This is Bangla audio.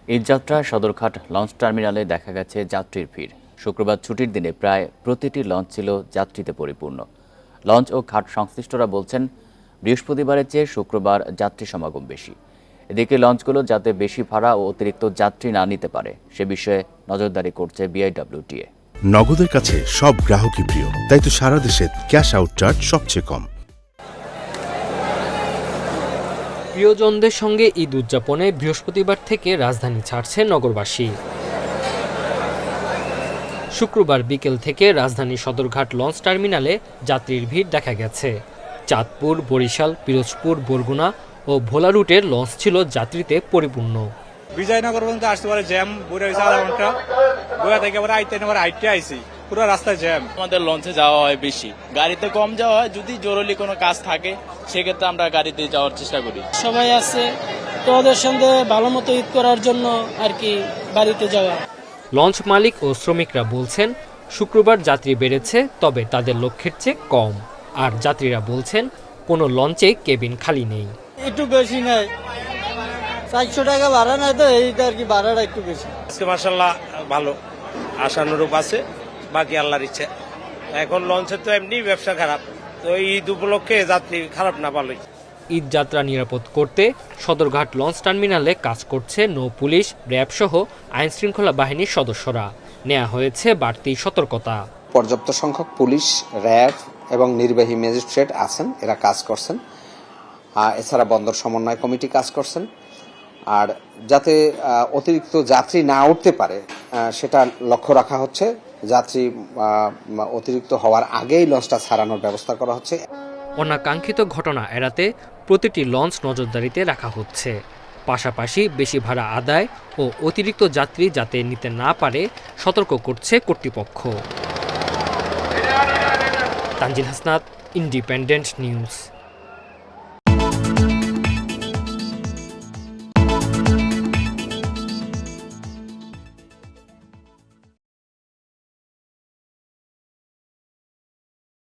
ঈদযাত্রা সদরঘাট লঞ্চ টার্মিনালে দেখা গেছে যাত্রীর ভিড়। শুক্রবার ছুটির দিনে প্রায় প্রতিটি লঞ্চ ছিল যাত্রীতে পরিপূর্ণ। লঞ্চ ও ঘাট সংশ্লিষ্টরা বলছেন, বৃহস্পতিবারের চেয়ে শুক্রবার যাত্রী সমাগম বেশি। এদিকে লঞ্চগুলো যাতে বেশি ভাড়া ও অতিরিক্ত যাত্রী না নিতে পারে সে বিষয়ে নজরদারি করছে বিআইডব্লিউটিএ। নগদের কাছে সব গ্রাহকই প্রিয়, তাই তো সারা দেশে ক্যাশ আউট চার্জ সবচেয়ে কম। প্রিয়জনদের সঙ্গে ঈদ উদযাপনে বৃহস্পতিবার থেকে রাজধানী ছাড়ছে নগরবাসী। শুক্রবার বিকেল থেকে রাজধানী সদরঘাট লঞ্চ টার্মিনালে যাত্রীর ভিড় দেখা গেছে। চাঁদপুর, বরিশাল, পিরোজপুর, বরগুনা ও ভোলা রুটের লঞ্চ ছিল যাত্রীতে পরিপূর্ণ। বিজয়নগর পর্যন্ত আসতে পারে জ্যাম বইটা হয়েছে আধা ঘন্টা, বইয়া থেকে আবার আইতে আইসি পুরো রাস্তায় জ্যাম। আমাদের লঞ্চে যাওয়া হয় বেশি, গাড়িতে কম যাওয়া হয়। যদি জরুরি কোনো কাজ থাকে সেক্ষেত্রে আমরা গাড়িতে যাওয়ার চেষ্টা করি। সবাই আছে তো ওদের সঙ্গে ভালো মতো ঈদ করার জন্য আর কি বাড়িতে যাওয়া। লঞ্চ মালিক ও শ্রমিকরা বলছেন, শুক্রবার যাত্রী বেড়েছে, তবে তাদের লক্ষ্যের চেয়ে কম। আর যাত্রীরা বলছেন, কোনো লঞ্চে কেবিন খালি নেই। একটু বেশি নাই, 400 টাকা ভাড়া নাই তো এইটা আর কি, ভাড়াটা একটু বেশি। আজকে মাশাআল্লাহ ভালো আশানুরূপ আছে, বাকি আল্লাহর ইচ্ছা। এখন লঞ্চের তো এমনি ব্যবসা খারাপ, তো ঈদ উপলক্ষে যাত্রী খারাপ না ভালোই। ঈদ যাত্রা নিরাপদ করতে সদরঘাট লঞ্চ টার্মিনালে কাজ করছে নৌ পুলিশ, র্যাব সহ আইন শৃঙ্খলা বাহিনীর সদস্যরা। নেওয়া হয়েছে বাড়তি সতর্কতা। পর্যাপ্ত সংখ্যক পুলিশ, র্যাব এবং নির্বাহী ম্যাজিস্ট্রেট আছেন, এরা কাজ করছেন। এছাড়া বন্দর সমন্বয় কমিটি কাজ করছেন। আর যাতে অতিরিক্ত যাত্রী না উঠতে পারে সেটা লক্ষ্য রাখা হচ্ছে। যাত্রী অতিরিক্ত হওয়ার আগেই লঞ্চটা ছাড়ানোর ব্যবস্থা করা হচ্ছে। অনাকাঙ্ক্ষিত ঘটনা এড়াতে প্রতিটি লঞ্চ নজরদারিতে রাখা হচ্ছে। পাশাপাশি বেশি ভাড়া আদায় ও অতিরিক্ত যাত্রী যাতে নিতে না পারে সতর্ক করছে কর্তৃপক্ষ। Tanzil Hasnat, independent news.